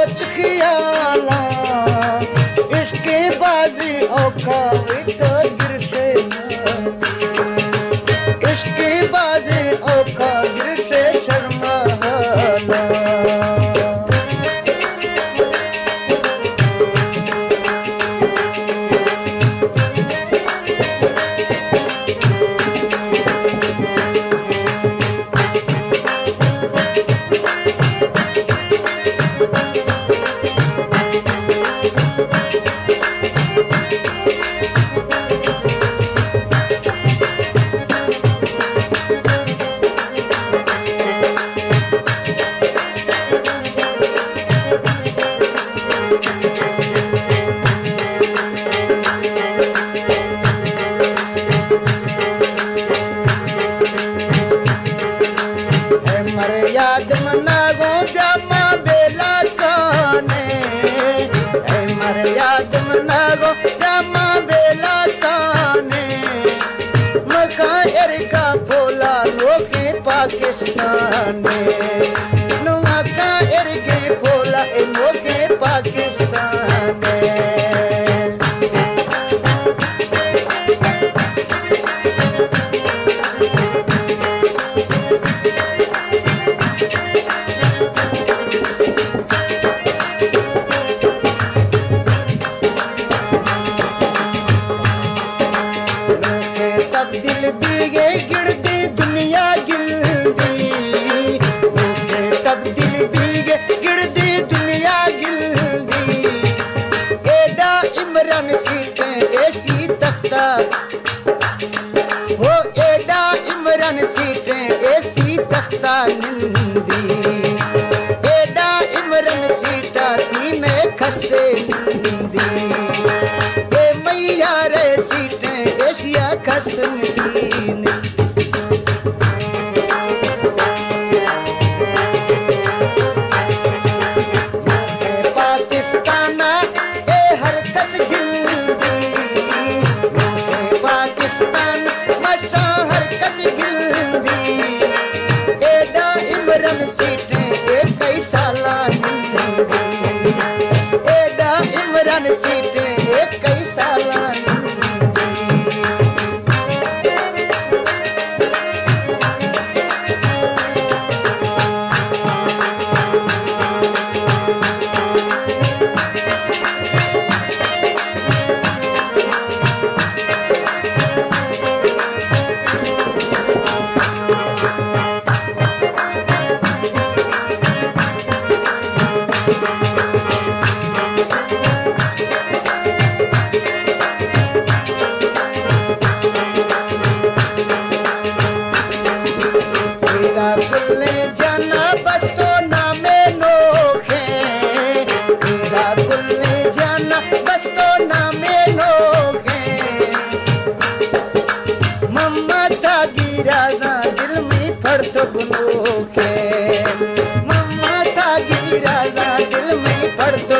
सोच ख्याला इसकी बाजी औखा तो गिर से इसकी बाजी औखा गिर से शर्मा याद मनागो जामा बेला काने मर याद मनागो जामा बेला काने मका एरका फोला लोके पाकिस्ताने नुआका एरके फोला लोके पाकिस्ताने दिल दी गई गिरदी दुनिया गिलदी तब दिल दी गई गिरदी दुनिया गिलदी एडा इमरान सीटे ऐसी तख्ता हो एडा इमरान सीटे ऐसी तख्ता निंदी एडा इमरान सीटा थी मैं खसे निंदी ए मैया रे सीटे एशिया खसन पाकिस्ताना ए हर कस गिलदी पाकिस्तान मचा हर कस गिलदी एडा इमरान सीटे ए कई साला एडा इमरान सीटे ए कई साला गुल्ले जाना बस तो नामे नोखे तेरा गुल्ले जाना बस तो नामे नोखे मम्मा सागी राजा दिल में फड़ तो गुनोखे मम्मा सागी राजा दिल में फड़ तो